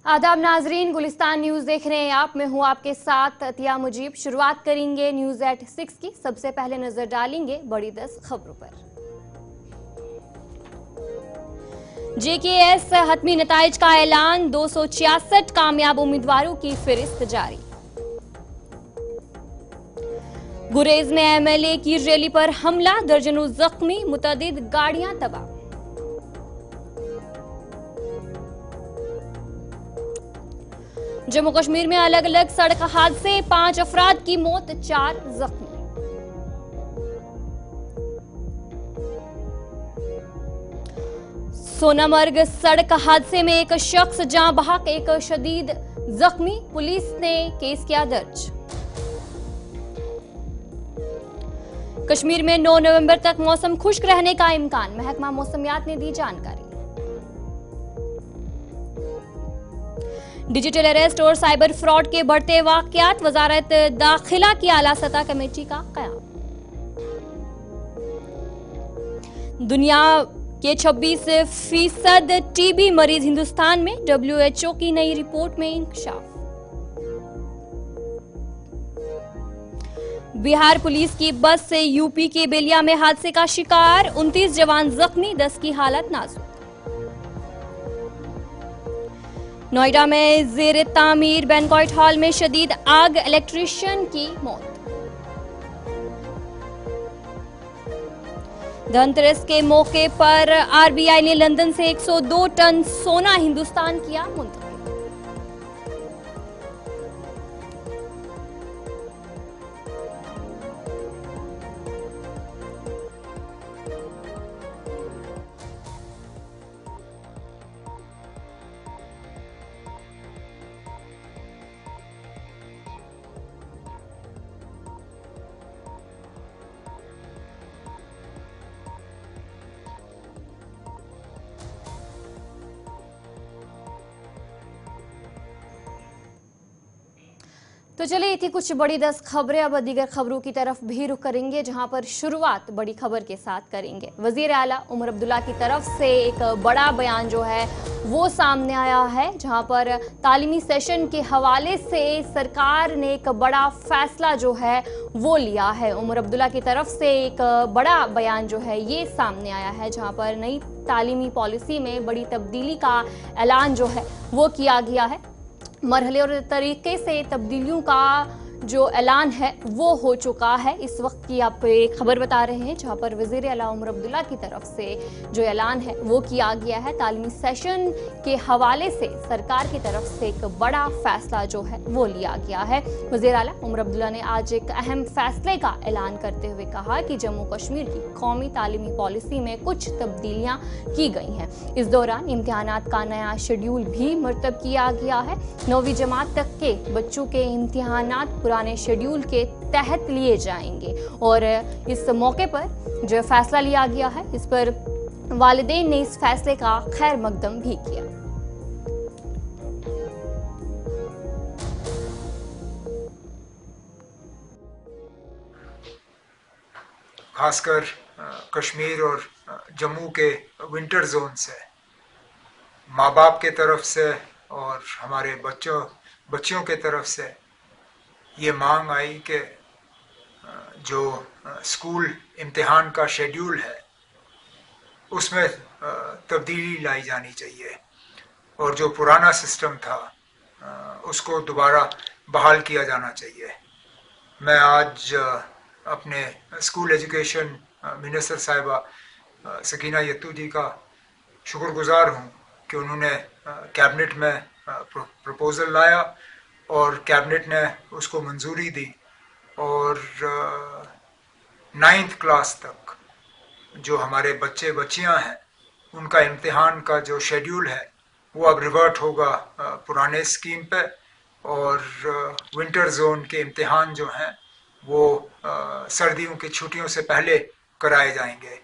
आदाब नाजरीन, गुलिस्तान न्यूज़ देख रहे हैं आप। मैं हूं आपके साथ अतिया मुजीब। शुरुआत करेंगे न्यूज़ एट 6 की। सबसे पहले नजर डालेंगे बड़ी 10 खबरों पर। JKS हतमी नताइज का ऐलान, 266 कामयाब उम्मीदवारों की फहरिस्त जारी। गुरेज में MLA की रैली पर हमला, दर्जनों जख्मी, मुतअद्दिद गाड़ियां तबाह। जम्मू कश्मीर में अलग अलग सड़क हादसे, 5 अफराद की मौत, 4 जख्मी। सोनामर्ग सड़क हादसे में एक शख्स जान बहक, एक शदीद जख्मी, पुलिस ने केस किया दर्ज। कश्मीर में 9 नवंबर तक मौसम खुश्क रहने का इम्कान, महकमा मौसमियात ने दी जानकारी। डिजिटल अरेस्ट और साइबर फ्रॉड के बढ़ते वाकयात, वजारत दाखिला की आला सतह कमेटी का क़याम। दुनिया के 26% TB मरीज हिंदुस्तान में, WHO की नई रिपोर्ट में इंकशाफ। बिहार पुलिस की बस से UP के बेलिया में हादसे का शिकार, 29 जवान जख्मी, 10 की हालत नाजुक। नोएडा में जेर तामीर बैंक्वेट हॉल में शदीद आग, इलेक्ट्रीशियन की मौत। धनतेरस के मौके पर RBI ने लंदन से 102 टन सोना हिंदुस्तान किया मुंतकिल। तो चलिए, थी कुछ बड़ी 10 खबरें। अब दीगर खबरों की तरफ भी रुख करेंगे, जहां पर शुरुआत बड़ी खबर के साथ करेंगे। वजीर आला उमर अब्दुल्ला की तरफ से एक बड़ा बयान जो है वो सामने आया है, जहां पर तालीमी सेशन के हवाले से सरकार ने एक बड़ा फैसला जो है वो लिया है। उमर अब्दुल्ला की तरफ से एक बड़ा बयान जो है ये सामने आया है, जहां पर नई तालीमी पॉलिसी में बड़ी तब्दीली का ऐलान जो है वो किया गया है। मरहले और तरीके से तब्दीलियों का जो ऐलान है वो हो चुका है। इस वक्त की आप एक खबर बता रहे हैं, जहां पर वज़ीर आला उमर अब्दुल्ला की तरफ से जो ऐलान है वो किया गया है। तालीमी सेशन के हवाले से सरकार की तरफ से एक बड़ा फैसला जो है वो लिया गया है। वज़ीर आला उमर अब्दुल्ला ने आज एक अहम फैसले का ऐलान करते हुए कहा कि जम्मू कश्मीर की कौमी तालीमी पॉलिसी में कुछ तब्दीलियां की गई हैं। इस दौरान इम्तिहानात का नया शेड्यूल भी मरतब किया गया है। 9वीं जमात तक के बच्चों के इम्तिहानात पुराने शेड्यूल के तहत लिए जाएंगे और इस मौके पर जो फैसला लिया गया है, इस पर वालिदैन ने इस फैसले का खैर मकदम भी किया। खासकर कश्मीर और जम्मू के विंटर जोन से माँ बाप के तरफ से और हमारे बच्चियों के तरफ से ये मांग आई कि जो स्कूल इम्तिहान का शेड्यूल है उसमें तब्दीली लाई जानी चाहिए और जो पुराना सिस्टम था उसको दोबारा बहाल किया जाना चाहिए। मैं आज अपने स्कूल एजुकेशन मिनिस्टर साहिबा सकीना यत्तू जी का शुक्रगुजार हूँ कि उन्होंने कैबिनेट में प्रपोज़ल लाया और कैबिनेट ने उसको मंजूरी दी और 9th क्लास तक जो हमारे बच्चे बच्चियां हैं उनका इम्तिहान का जो शेड्यूल है वो अब रिवर्ट होगा पुराने स्कीम पे और विंटर जोन के इम्तिहान जो हैं वो सर्दियों की छुट्टियों से पहले कराए जाएंगे।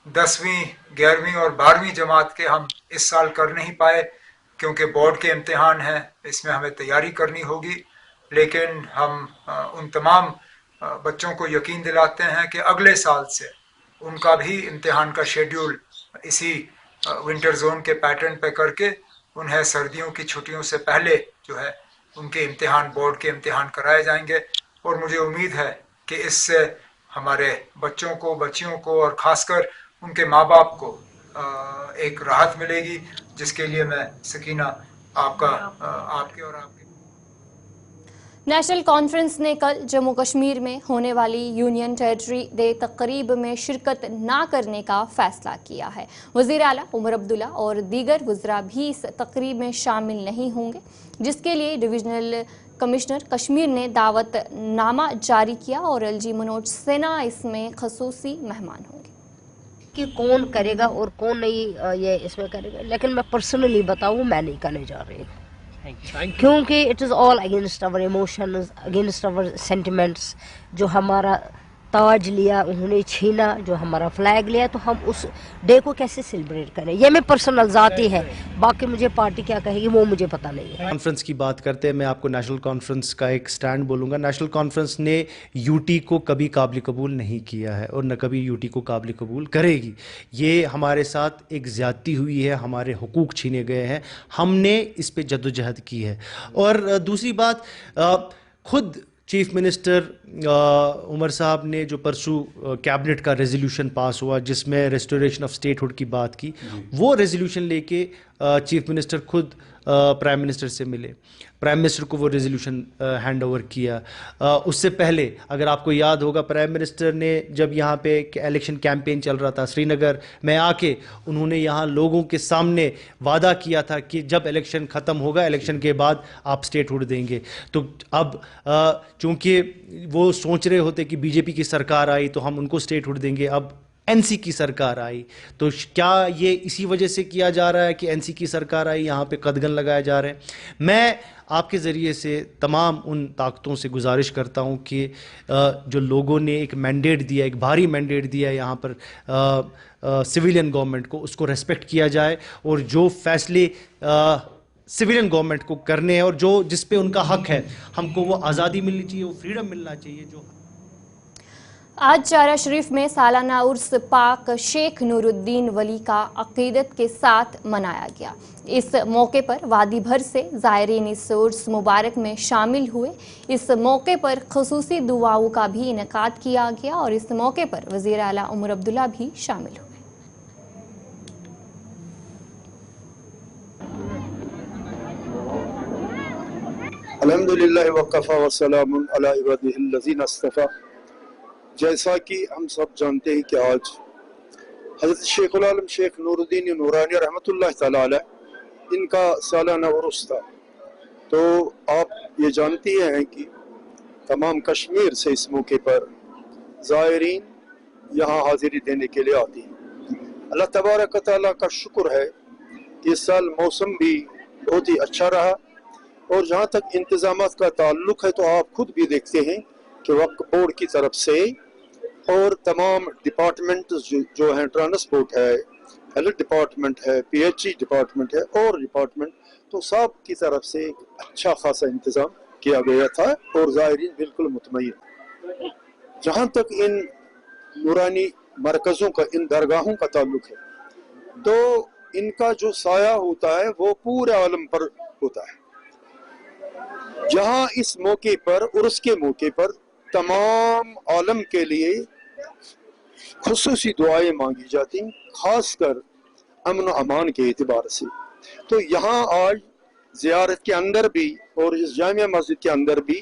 10वीं 11वीं और 12वीं जमात के हम इस साल कर नहीं पाए क्योंकि बोर्ड के इम्तिहान हैं, इसमें हमें तैयारी करनी होगी, लेकिन हम उन तमाम बच्चों को यकीन दिलाते हैं कि अगले साल से उनका भी इम्तिहान का शेड्यूल इसी विंटर जोन के पैटर्न पे करके उन्हें सर्दियों की छुट्टियों से पहले जो है उनके इम्तिहान, बोर्ड के इम्तिहान कराए जाएंगे। और मुझे उम्मीद है कि इससे हमारे बच्चों को, बच्चियों को और ख़ासकर उनके माँ बाप को एक राहत मिलेगी, जिसके लिए मैं सकीना आपके और आपके नेशनल कॉन्फ्रेंस ने कल जम्मू कश्मीर में होने वाली यूनियन टेरिटरी डे तकरीब में शिरकत ना करने का फैसला किया है। वज़ीर आला उमर अब्दुल्ला और दीगर वज़रा भी इस तकरीब में शामिल नहीं होंगे, जिसके लिए डिविजनल कमिश्नर कश्मीर ने दावत नामा जारी किया और एलजी मनोज सिन्हा इसमें खसूसी मेहमान होंगे। कि कौन करेगा और कौन नहीं ये इसमें करेगा, लेकिन मैं पर्सनली बताऊं, मैं नहीं करने जा रही क्योंकि it is all against our emotions, against our sentiments. जो हमारा ताज लिया उन्होंने छीना, जो हमारा फ्लैग लिया, तो हम उस डे को कैसे सेलिब्रेट करें, ये मैं पर्सनल ज़ाती है। बाकी मुझे पार्टी क्या कहेगी वो मुझे पता नहीं है। कॉन्फ्रेंस की बात करते हैं, मैं आपको नेशनल कॉन्फ्रेंस का एक स्टैंड बोलूँगा। नेशनल कॉन्फ्रेंस ने यूटी को कभी काबिल कबूल नहीं किया है और न कभी यूटी को काबिल कबूल करेगी। ये हमारे साथ एक ज़्यादती हुई है, हमारे हुकूक छीने गए हैं, हमने इस पे जद्दोजहद की है। और दूसरी बात, खुद चीफ मिनिस्टर उमर साहब ने जो परसों कैबिनेट का रेजोल्यूशन पास हुआ जिसमें रेस्टोरेशन ऑफ स्टेटहुड की बात की, वो रेजोल्यूशन लेके चीफ मिनिस्टर खुद प्राइम मिनिस्टर से मिले, प्राइम मिनिस्टर को वो रेजोल्यूशन हैंड ओवर किया। उससे पहले अगर आपको याद होगा, प्राइम मिनिस्टर ने जब यहाँ पे इलेक्शन कैंपेन चल रहा था श्रीनगर में आके, उन्होंने यहाँ लोगों के सामने वादा किया था कि जब इलेक्शन ख़त्म होगा, इलेक्शन के बाद आप स्टेटहुड देंगे। तो अब चूँकि वो सोच रहे होते कि बीजेपी की सरकार आई तो हम उनको स्टेटहुड देंगे, अब एनसी की सरकार आई, तो क्या ये इसी वजह से किया जा रहा है कि एनसी की सरकार आई, यहाँ पे कदगन लगाए जा रहे हैं? मैं आपके ज़रिए से तमाम उन ताकतों से गुजारिश करता हूँ कि जो लोगों ने एक मैंडेट दिया, एक भारी मैंडेट दिया है यहाँ पर सिविलियन गवर्नमेंट को, उसको रेस्पेक्ट किया जाए और जो फैसले सिविलियन गवर्नमेंट को करने हैं और जो जिस पे उनका हक है, हमको वो आज़ादी मिलनी चाहिए, वो फ्रीडम मिलना चाहिए। जो आज चारा शरीफ में सालाना उर्स पाक शेख नूरुद्दीन वली का अकीदत के साथ मनाया गया। इस मौके पर वादी भर से ज़ायरीन इस उर्स मुबारक में शामिल हुए। इस मौके पर खुसूसी दुआओं का भी इनेकाद किया गया और इस मौके पर वज़ीर आला उमर अब्दुल्ला भी शामिल हुए। अल्हम्दुलिल्लाह वक़फ़ा वस्सलामुन अला इबादिहिल्लज़ीना इस्तफ़ा। जैसा कि हम सब जानते हैं कि आज हज़रत शेखुल आलम शेख नूरुद्दीन नूरानी रहमतुल्लाह तआला अलैह इनका सालाना उर्स था। तो आप ये जानती हैं कि तमाम कश्मीर से इस मौके पर ज़ायरीन यहाँ हाज़िरी देने के लिए आती हैं। अल्लाह तबारक तआला का शुक्र है कि इस साल मौसम भी बहुत ही अच्छा रहा और जहाँ तक इंतज़ामात का ताल्लुक़ है तो आप खुद भी देखते हैं कि वक्फ बोर्ड की तरफ से और तमाम डिपार्टमेंट जो हैं, ट्रांसपोर्ट है, हेल्थ डिपार्टमेंट है, पीएचई डिपार्टमेंट है और डिपार्टमेंट, तो सब की तरफ से एक अच्छा खासा इंतज़ाम किया गया था और ज़ायरीन बिल्कुल मुतमईन। जहाँ तक इन नूरानी मरकज़ों का, इन दरगाहों का ताल्लुक़ है, तो इनका जो साया होता है वो पूरे आलम पर होता है। जहाँ इस मौके पर, उर्स के मौके पर तमाम आलम के लिए खुसूसी दुआएं मांगी जाती, खासकर अमन अमान के एतबार से। तो यहाँ आज ज़ियारत के अंदर भी और इस जामिया मस्जिद के अंदर भी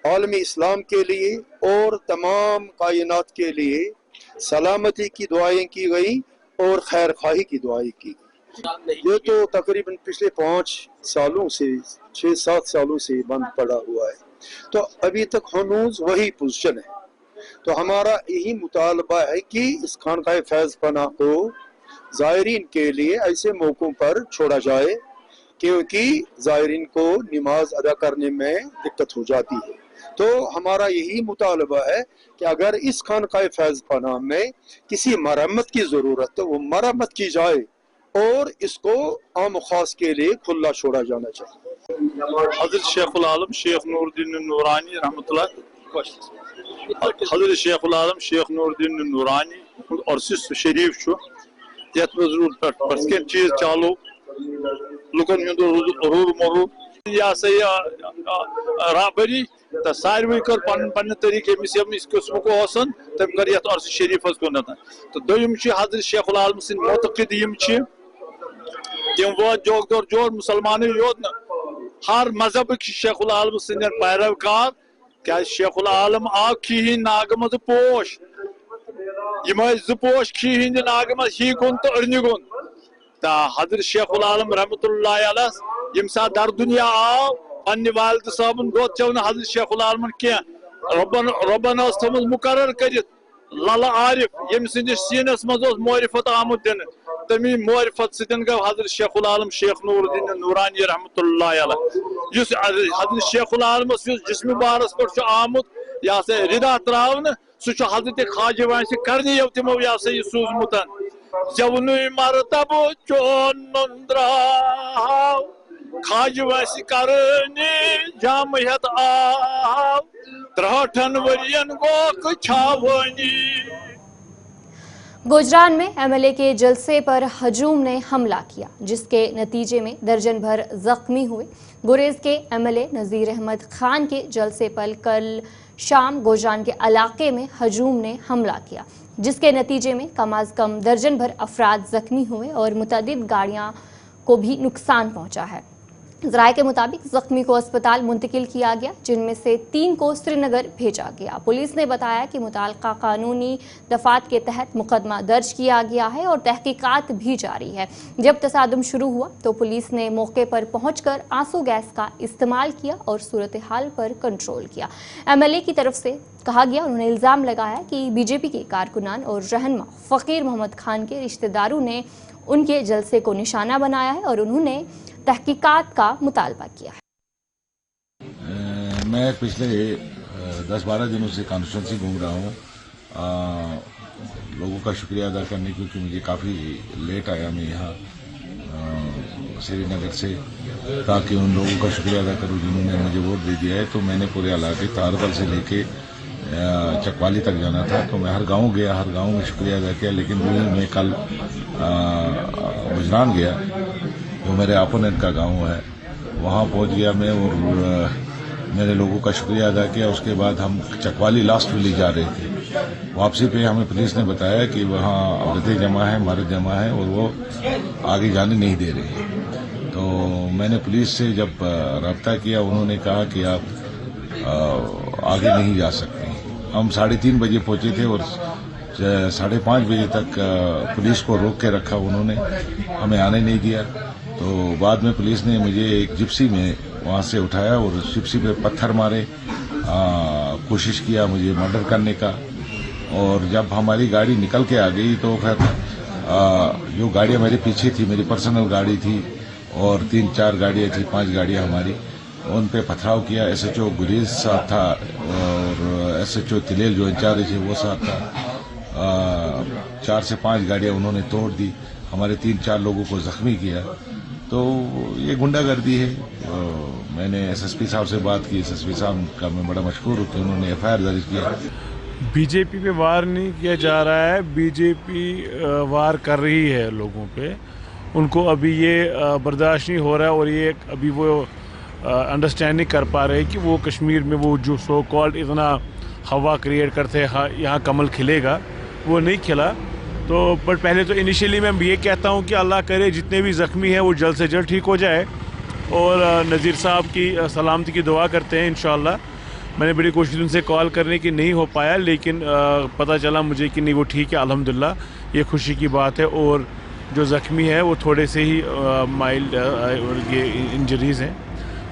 आलम इस्लाम के लिए और तमाम कायनात के लिए सलामती की दुआएं की गई और खैर खाही की दुआएं की गई। ये तो तकरीबन पिछले 5 सालों से, 6-7 सालों से बंद पड़ा हुआ है, तो अभी तक हनूज वही पोजीशन है। तो हमारा यही मुतालबा है कि इस खानकाह फैज़ पनाह को ज़ायरीन के लिए ऐसे मौक़ों पर छोड़ा जाए, क्योंकि ज़ायरीन को नमाज अदा करने में दिक्कत हो जाती है। तो हमारा यही मुतालबा है कि अगर इस खानकाह फैज़ पनाह में किसी मरम्मत की ज़रूरत है, वो मरम्मत की जाए और इसको आम खास के लिए खुला छोड़ा जाना चाहिए। हज़रत शेखुल आलम शेख नूरुद्दीन नूरानी रहमतुल्लाह, हज़रत शेखुल आलम शेख नूरुद्दीन नूरानी और सिस शरीफ यथ मज रूद पे चीज चालू लुकन हुंद रूर मोरूर यह सा राहबरी तो सारे कर पन्न तरीके यमिस किस्म तम कर अर्स शरीफस कुन तो दोम हजरत शेखुल आलम सिंह मोतकद तम वोत जोग दौर जोर मुसलमान योत न हर मजहब शेखुल आलम सिंद पैरवकार क्या शेखुल आलम आव खीह नाग मज पोश यम जो पोश खीह नाग मज ही गुन तो अरन गुन तो हजरत शेखुल आलम रहमतुल्लाह अलैह यम सा दर दुनिया आव पन्ने वालिद साहबन दो चव हजरत शेखुल आलमन कह रबन थमुत मुकर्रर कर लल आरिफ यम सिंदिस सीनस मज मारिफत आमुत दिन तमी मारिफत सतन गो हजरत शेखुल आलम शेख नूरुद्दीन नूरानी रहमतुल्लाह अलैह युस हजरत शेखुल आलम जिस्म बारस पे आमुत यह सा रिदा त्रावन सह हजरत ख्वाजा वांस करनी यव तमो यह सा यह सूजमुत जवन मरतब चोन द्राव ख्वाजा वांस करनी जामहत आव 63 वरियन गो छावनी। गुजरान में एमएलए के जलसे पर हजूम ने हमला किया जिसके नतीजे में दर्जन भर जख्मी हुए। गुरेज के एमएलए नज़ीर अहमद खान के जलसे पर कल शाम गुजरान के इलाके में हजूम ने हमला किया जिसके नतीजे में कम अज़ कम दर्जन भर अफराद जख्मी हुए और मुतअद्दिद गाड़ियां को भी नुकसान पहुंचा है। ज़राए के मुताबिक जख्मी को अस्पताल मुंतकिल किया गया जिनमें से 3 को श्रीनगर भेजा गया। पुलिस ने बताया कि मुताल्लिका कानूनी दफात के तहत मुकदमा दर्ज किया गया है और तहकीकात भी जारी है। जब तसादुम शुरू हुआ तो पुलिस ने मौके पर पहुंचकर आंसू गैस का इस्तेमाल किया और सूरत हाल पर कंट्रोल किया। एमएलए की तरफ से कहा गया, उन्होंने इल्ज़ाम लगाया कि बीजेपी के कारकुनान और रहनुमा फ़कीर मोहम्मद खान के रिश्तेदारों ने उनके जलसे को निशाना बनाया है और उन्होंने तहकीकात का मुतालबा किया है। मैं पिछले 10-12 दिनों से कॉन्स्टिट्यूंसी घूम रहा हूँ लोगों का शुक्रिया अदा करने क्योंकि मुझे काफ़ी लेट आया मैं यहाँ श्रीनगर से ताकि उन लोगों का शुक्रिया अदा करूँ जिन्होंने मुझे वोट दे दिया है। तो मैंने पूरे इलाके तारकल से लेके चकवाली तक जाना था तो मैं हर गांव गया, हर गांव में शुक्रिया अदा किया। लेकिन मैं कल गुजरान गया जो मेरे अपोनेंट का गांव है वहां पहुंच गया मैं और मेरे लोगों का शुक्रिया अदा किया। उसके बाद हम चकवाली लास्ट विलेज जा रहे थे। वापसी पे हमें पुलिस ने बताया कि वहाँ औरतें जमा है, मर्द जमा है और वो आगे जाने नहीं दे रहे। तो मैंने पुलिस से जब रब्ता किया उन्होंने कहा कि आप आगे नहीं जा सकते। हम 3:30 बजे पहुंचे थे और 5:30 बजे तक पुलिस को रोक के रखा उन्होंने, हमें आने नहीं दिया। तो बाद में पुलिस ने मुझे एक जिप्सी में वहाँ से उठाया और जिप्सी पे पत्थर मारे, कोशिश किया मुझे मर्डर करने का। और जब हमारी गाड़ी निकल के आ गई तो फिर जो गाड़ियाँ मेरे पीछे थी, मेरी पर्सनल गाड़ी थी और 3-4 गाड़ियाँ थी, 5 गाड़ियाँ हमारी, उन पे पथराव किया। SHO गुरेज साथ था और SHO तिलेल जो इंचार्ज है वो साथ था। 4 से 5 गाड़ियाँ उन्होंने तोड़ दी, हमारे 3-4 लोगों को जख्मी किया। तो ये गुंडागर्दी है। मैंने SSP साहब से बात की, SSP साहब का मैं बड़ा मशहूर हूँ कि उन्होंने FIR दर्ज किया। बीजेपी पे वार नहीं किया जा रहा है, बीजेपी वार कर रही है लोगों पे। उनको अभी ये बर्दाश्त नहीं हो रहा है और ये अभी वो अंडरस्टैंड नहीं कर पा रहे कि वो कश्मीर में वो जो सो कॉल्ड इतना हवा क्रिएट करते हैं यहाँ कमल खिलेगा, वो नहीं खिला। तो पर पहले तो इनिशियली मैं ये कहता हूँ कि अल्लाह करे जितने भी ज़ख्मी हैं वो जल्द से जल्द ठीक हो जाए और नज़ीर साहब की सलामती की दुआ करते हैं इंशाअल्लाह। मैंने बड़ी कोशिश उनसे कॉल करने की नहीं हो पाया लेकिन पता चला मुझे कि नहीं वो ठीक है, अल्हम्दुलिल्लाह, ये खुशी की बात है। और जो ज़ख्मी है वो थोड़े से ही माइल्ड ये इंजरीज़ हैं।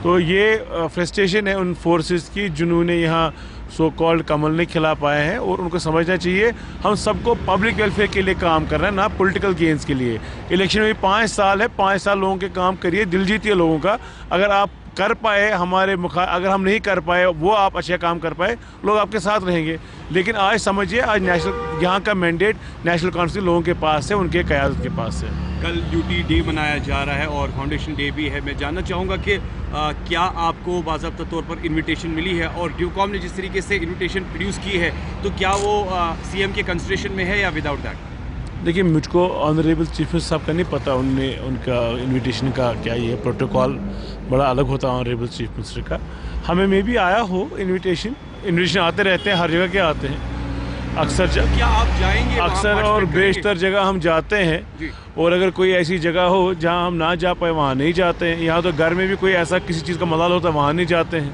तो ये फ्रस्ट्रेशन है उन फोर्सेस की जिन्होंने यहाँ सो कॉल्ड कमल नहीं खिला पाए हैं और उनको समझना चाहिए हम सबको पब्लिक वेलफेयर के लिए काम कर रहे हैं, ना पॉलिटिकल गेन्स के लिए। इलेक्शन में 5 साल है, 5 साल लोगों के काम करिए, दिल जीतिए लोगों का। अगर आप कर पाए अगर हम नहीं कर पाए, वो आप अच्छा काम कर पाए, लोग आपके साथ रहेंगे। लेकिन आज समझिए, आज नेशनल यहाँ का मैंडेट नेशनल काउंसिल लोगों के पास है, उनके क़यादत के पास है। कल यूटी डे मनाया जा रहा है और फाउंडेशन डे भी है। मैं जानना चाहूँगा कि क्या आपको बाज़ाब्ता तौर पर इनविटेशन मिली है और ड्यूकॉम ने जिस तरीके से इनविटेशन प्रोड्यूस की है तो क्या वो CM के कंसिडरेशन में है या विदाउट दैट? देखिए मुझको ऑनरेबल चीफ मिनिस्टर साहब का नहीं पता, उनका इनविटेशन का क्या ये प्रोटोकॉल बड़ा अलग होता है ऑनरेबल चीफ मिनिस्टर का. हमें मे भी आया हो इनविटेशन आते रहते हैं, हर जगह के आते हैं अक्सर क्या आप जाएंगे वहाँ अक्सर और participate करेंगे? बेशतर जगह हम जाते हैं. जी. और अगर कोई ऐसी जगह हो जहाँ हम ना जा पाए वहाँ नहीं जाते हैं. यहाँ तो घर में भी कोई ऐसा किसी चीज़ का मलाल होता है वहाँ नहीं जाते हैं.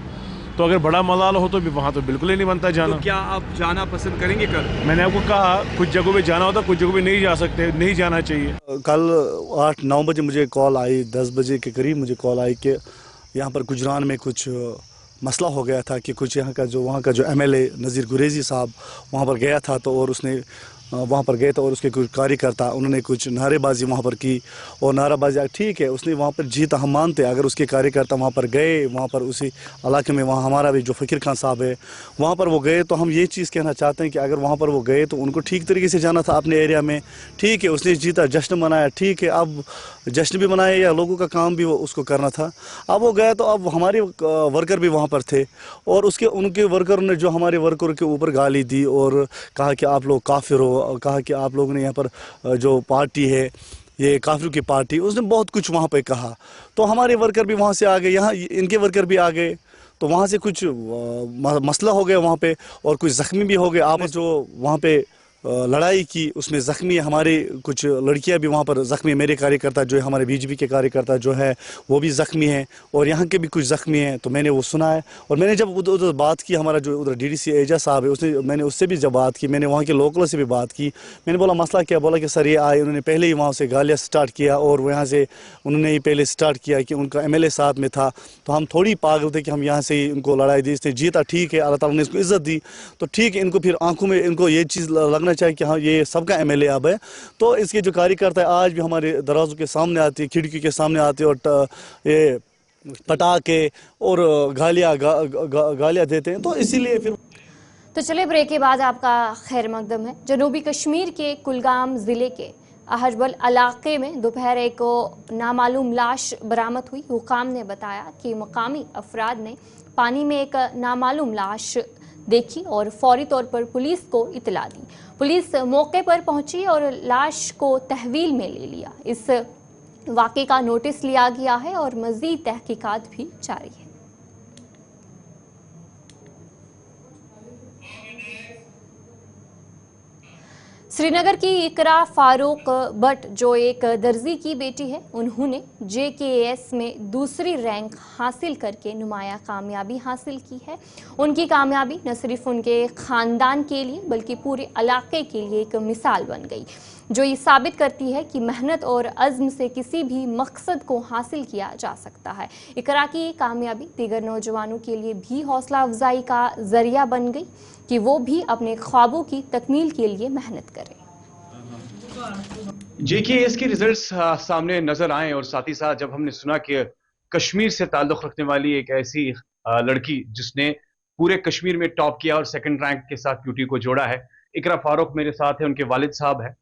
तो अगर बड़ा मलाल हो तो भी वहाँ तो बिल्कुल ही नहीं बनता जाना. तो क्या आप जाना पसंद करेंगे कल? मैंने आपको कहा कुछ जगहों पे जाना होता, कुछ जगहों पे नहीं जा सकते, नहीं जाना चाहिए. कल 8-9 बजे मुझे कॉल आई, 10 बजे के करीब मुझे कॉल आई कि यहाँ पर गुजरान में कुछ मसला हो गया था कि कुछ यहाँ का जो वहाँ का जो MLA नज़ीर गुरेजी साहब वहाँ पर गया था तो और उसने वहाँ पर गए तो और उसके कुछ कार्यकर्ता उन्होंने कुछ नारेबाजी वहाँ पर की और नारेबाजी ठीक है उसने वहाँ पर जीता हम मानते हैं. अगर उसके कार्यकर्ता वहाँ पर गए वहाँ पर उसी इलाके में वहाँ हमारा भी जो फ़कीर खान साहब है वहाँ पर वो गए तो हम ये चीज़ कहना चाहते हैं कि अगर वहाँ पर वो गए तो उनको ठीक तरीके से जाना था अपने एरिया में. ठीक है उसने जीता, जश्न मनाया, ठीक है अब जश्न भी मनाया या लोगों का काम भी वो उसको करना था. अब वो गया तो अब हमारे वर्कर भी वहाँ पर थे और उनके वर्कर ने जो हमारे वर्कर के ऊपर गाली दी और कहा कि आप लोग काफिर हो, कहा कि आप लोगों ने यहाँ पर जो पार्टी है ये काफिर की पार्टी, उसने बहुत कुछ वहाँ पे कहा. तो हमारे वर्कर भी वहाँ से आ गए, यहाँ इनके वर्कर भी आ गए तो वहाँ से कुछ मसला हो गया वहाँ पे और कुछ ज़ख्मी भी हो गए. आपस जो वहाँ पे लड़ाई की उसमें ज़ख्मी हमारे कुछ लड़कियां भी वहाँ पर ज़ख्मी, मेरे कार्यकर्ता जो है हमारे BJP के कार्यकर्ता जो है वो भी ज़ख्मी हैं और यहाँ के भी कुछ ज़ख्मी हैं. तो मैंने वो सुना है और मैंने जब उधर बात की, हमारा जो उधर DDC एजा साहब है मैंने उससे भी जब बात की, मैंने वहाँ के लोकलों से भी बात की. मैंने बोला मसला क्या, बोला कि सर ये आए, उन्होंने पहले ही वहाँ से गालियाँ स्टार्ट किया और यहाँ से उन्होंने ही पहले स्टार्ट किया कि उनका MLA साथ में था. तो हम थोड़ी पागल थे कि हम यहाँ से ही उनको लड़ाई दी, इसने जीता, ठीक है अल्लाह ताला ने इसको इज़्ज़त दी तो ठीक है. इनको फिर आंखों में इनको ये चीज़ लगना चाहिए कि हाँ ये सबका MLA अब है. तो इसके जो कार्यकर्ता है आज भी हमारे दरवाज़ों के सामने आते हैं, खिड़की के सामने आते हैं और ये पटाखे और गालियाँ देते हैं. तो इसीलिए फिर तो चले ब्रेक के बाद आपका खैर मकदम है. जनूबी कश्मीर के कुलगाम ज़िले के अहजबल इलाके में दोपहर एक नामालूम लाश बरामद हुई. हुकाम ने बताया कि मकामी अफराद ने पानी में एक नामालूम लाश देखी और फौरी तौर पर पुलिस को इतला दी. पुलिस मौके पर पहुंची और लाश को तहवील में ले लिया. इस वाक़े का नोटिस लिया गया है और मज़ीद तहकीकात भी जारी है. श्रीनगर की इकरा फारूक भट्ट जो एक दर्जी की बेटी है, उन्होंने JKS में दूसरी रैंक हासिल करके नुमाया कामयाबी हासिल की है. उनकी कामयाबी न सिर्फ उनके ख़ानदान के लिए बल्कि पूरे इलाके के लिए एक मिसाल बन गई, जो ये साबित करती है कि मेहनत और अज़्म से किसी भी मकसद को हासिल किया जा सकता है. इकरा की कामयाबी दीगर नौजवानों के लिए भी हौसला अफजाई का ज़रिया बन गई कि वो भी अपने ख्वाबों की तकमील के लिए मेहनत करें. JKS के रिजल्ट्स सामने नजर आए और साथ ही साथ जब हमने सुना कि कश्मीर से ताल्लुक़ रखने वाली एक ऐसी लड़की जिसने पूरे कश्मीर में टॉप किया और सेकंड रैंक के साथ QT को जोड़ा है, इकरा फारूक मेरे साथ है, उनके वालिद साहब है.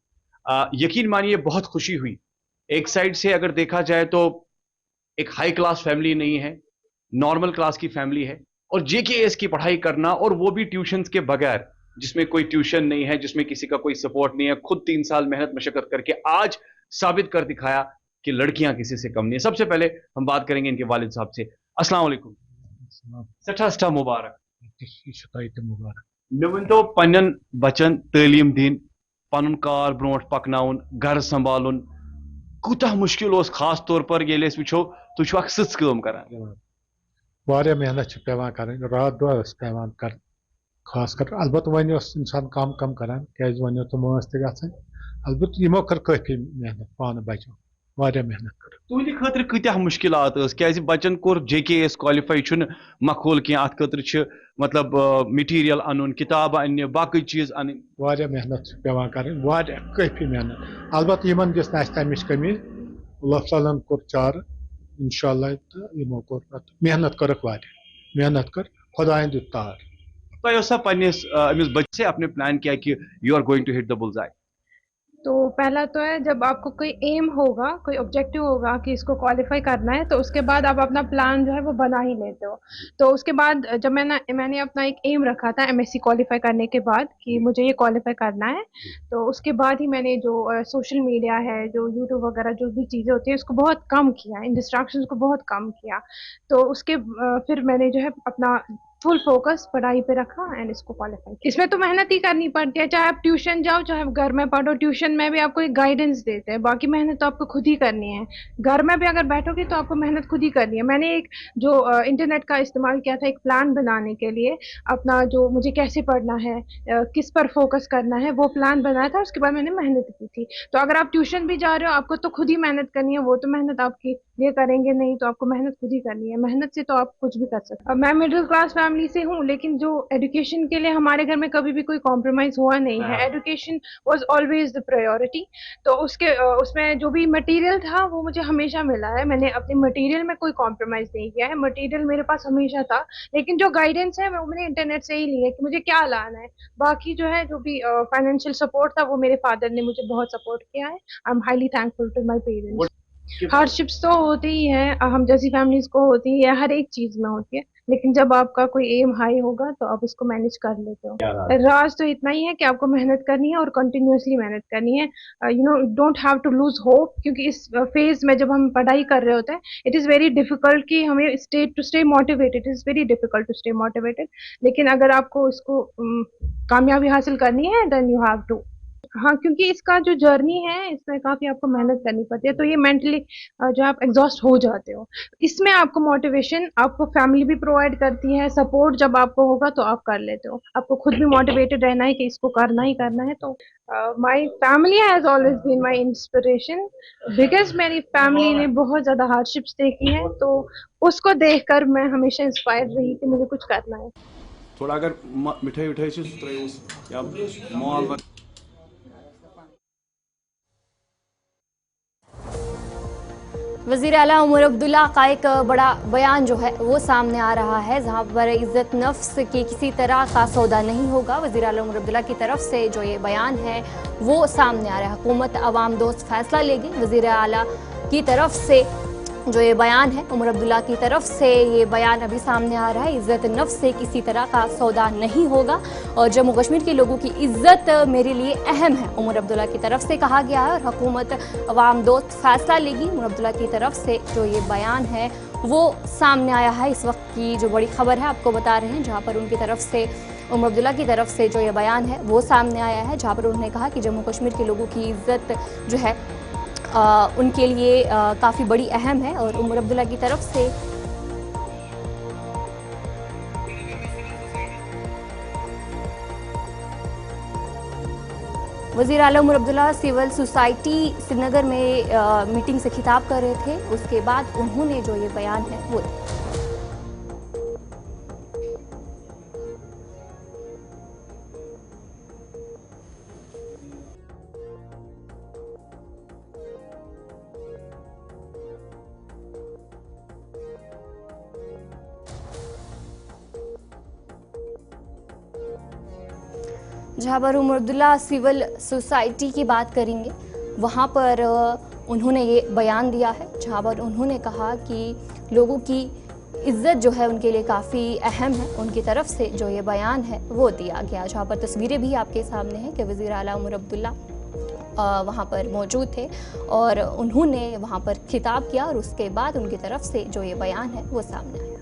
यकीन मानिए बहुत खुशी हुई. एक साइड से अगर देखा जाए तो एक हाई क्लास फैमिली नहीं है, नॉर्मल क्लास की फैमिली है और JKS की पढ़ाई करना और वो भी ट्यूशन्स के बगैर, जिसमें कोई ट्यूशन नहीं है, जिसमें किसी का कोई सपोर्ट नहीं है, खुद 3 साल मेहनत मशक्कत करके आज साबित कर दिखाया कि लड़कियां किसी से कम नहीं है. सबसे पहले हम बात करेंगे इनके वालिद साहब से. अस्सलाम वालेकुम. सठा मुबारक. मे वन तो पन्न बचन तालीम दिन, पन कार ब्रोट पकनाउन, घर संभालुन कूता मुश्किल उस, खास तौर पर ये वो तुम सच कम करान. वारिया मेहनत पेवान कर, रात दो पेवान कर, खास कर अलबत् वन इंसान कम कम करान क्या वन तो मास त अलबत् यमो कर काफी मेहनत पान बचो वारिया मेहनत कर. तुंद खतर कत्या मुश्किलात क्या बच्चन कोर JKS क्वालिफाई छुन मखोल क्या अत खतर मतलब मटीरियल अन किताब अन्न बाकी चीज अन वारिया मेहनत पेवान कर, वारिया काफी मेहनत. अलबत् यमन गस तमिश कमी अल्लाह ताला कोर चार इंशाअल्लाह तो यमो कोर मेहनत कर, वारिया मेहनत कर, खुदायन दित तार. तो पन्निस अमिस बच्चे से आपने प्लान किया कि you are going to hit the bullseye. तो पहला तो है जब आपको कोई एम होगा, कोई ऑब्जेक्टिव होगा कि इसको क्वालिफाई करना है, तो उसके बाद आप अपना प्लान जो है वो बना ही लेते हो। तो उसके बाद जब मैंने अपना एक एम रखा था एमएससी क्वालिफाई करने के बाद कि मुझे ये क्वालिफाई करना है, तो उसके बाद ही मैंने जो सोशल मीडिया है, जो यूट्यूब वगैरह जो भी चीज़ें होती है उसको बहुत कम किया, इन डिस्ट्रैक्शंस को बहुत कम किया। तो उसके फिर मैंने जो है अपना फुल फोकस पढ़ाई पे रखा एंड इसको क्वालिफाई। इसमें तो मेहनत ही करनी पड़ती है, चाहे आप ट्यूशन जाओ चाहे आप घर में पढ़ो। ट्यूशन में भी आपको एक गाइडेंस देते हैं, बाकी मेहनत तो आपको खुद ही करनी है। घर में भी अगर बैठोगे तो आपको मेहनत खुद ही करनी है। मैंने एक जो इंटरनेट का इस्तेमाल किया था एक प्लान बनाने के लिए, अपना जो मुझे कैसे पढ़ना है, किस पर फोकस करना है, वो प्लान बनाया था। उसके बाद मैंने मेहनत की थी। तो अगर आप ट्यूशन भी जा रहे हो आपको तो खुद ही मेहनत करनी है, वो तो मेहनत आपकी ये करेंगे नहीं, तो आपको मेहनत खुद ही करनी है। मेहनत से तो आप कुछ भी कर सकते हो। मैं मिडिल क्लास फैमिली से हूँ, लेकिन जो एजुकेशन के लिए हमारे घर में कभी भी कोई कॉम्प्रोमाइज हुआ नहीं है। Education was always the priority. तो उसमें जो भी मटेरियल था वो मुझे हमेशा मिला है। मैंने अपने मटेरियल में कोई कॉम्प्रोमाइज नहीं किया है, मटेरियल मेरे पास हमेशा था। लेकिन जो गाइडेंस है वो मैंने इंटरनेट से ही ली है कि मुझे क्या लाना है। बाकी जो है जो भी फाइनेंशियल सपोर्ट था वो मेरे फादर ने मुझे बहुत सपोर्ट किया है। I am highly thankful to my parents. Hardships तो होती ही है, हम जैसी फैमिलीज को होती है, हर एक चीज में होती है। लेकिन जब आपका कोई एम हाई होगा तो आप उसको मैनेज कर लेते हो। राज तो इतना ही है कि आपको मेहनत करनी है और कंटिन्यूअसली मेहनत करनी है। Don't have to lose hope, क्योंकि इस फेज में जब हम पढ़ाई कर रहे होते हैं इट इज़ वेरी डिफिकल्ट कि हमें stay motivated. It is very difficult to stay motivated. लेकिन अगर आपको इसको कामयाबी हासिल करनी है देन यू हैव टू। हाँ, क्योंकि इसका जो जर्नी है इसमें काफ़ी आपको मेहनत करनी पड़ती है, तो ये मेंटली जो आप एग्जॉस्ट हो जाते हो। इसमें आपको मोटिवेशन आपको फैमिली भी प्रोवाइड करती है, सपोर्ट जब आपको होगा तो आप कर लेते हो। आपको खुद भी मोटिवेटेड रहना है कि इसको करना ही करना है। तो my family has always been my inspiration, because मेरी फैमिली ने बहुत ज़्यादा हार्डशिप्स देखी हैं, तो उसको देखकर मैं हमेशा इंस्पायर रही कि मुझे कुछ करना है। थोड़ा अगर मिठाई उठाई से या मॉल वज़ीर आला उमर अब्दुल्ला का एक बड़ा बयान जो है वो सामने आ रहा है, जहां पर इज़्ज़त नफ्स की किसी तरह का सौदा नहीं होगा। वज़ीर आला उमर अब्दुल्ला की तरफ से जो ये बयान है वो सामने आ रहा है। हुकूमत अवाम दोस्त फैसला लेगी। वज़ीर आला की तरफ से जो ये बयान है, उमर अब्दुल्ला की तरफ से ये बयान अभी सामने आ रहा है। इज़्ज़त नफ्स से किसी तरह का सौदा नहीं होगा और जम्मू कश्मीर के लोगों की इज़्ज़त मेरे लिए अहम है, उमर अब्दुल्ला की तरफ से कहा गया है। और हुकूमत अवाम दोस्त फैसला लेगी। उमर अब्दुल्ला की तरफ से जो ये बयान है वो सामने आया है। इस वक्त की जो बड़ी खबर है आपको बता रहे हैं, जहाँ पर उनकी तरफ से उमर अब्दुल्ला की तरफ से जो ये बयान है वो सामने आया है, जहाँ पर उन्होंने कहा कि जम्मू कश्मीर के लोगों की इज़्ज़त जो है उनके लिए काफ़ी बड़ी अहम है। और उमर अब्दुल्ला की तरफ से वज़ीर आला उमर अब्दुल्ला सिविल सोसाइटी श्रीनगर में मीटिंग से खिताब कर रहे थे। उसके बाद उन्होंने जो ये बयान है वो जहाँ पर उमर अब्दुल्ला सिविल सोसाइटी की बात करेंगे, वहाँ पर उन्होंने ये बयान दिया है, जहाँ पर उन्होंने कहा कि लोगों की इज़्ज़त जो है उनके लिए काफ़ी अहम है। उनकी तरफ से जो ये बयान है वो दिया गया, जहाँ पर तस्वीरें भी आपके सामने हैं कि वज़ीर आला उमर अब्दुल्ला वहाँ पर मौजूद थे और उन्होंने वहाँ पर खिताब किया और उसके बाद उनकी तरफ से जो ये बयान है वो सामने आया।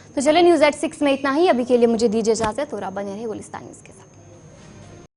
तो चले न्यूज़@6 में इतना ही। अभी के लिए मुझे दीजिए इजाज़त और आप बने रहे गुलिस्तान न्यूज़ के साथ।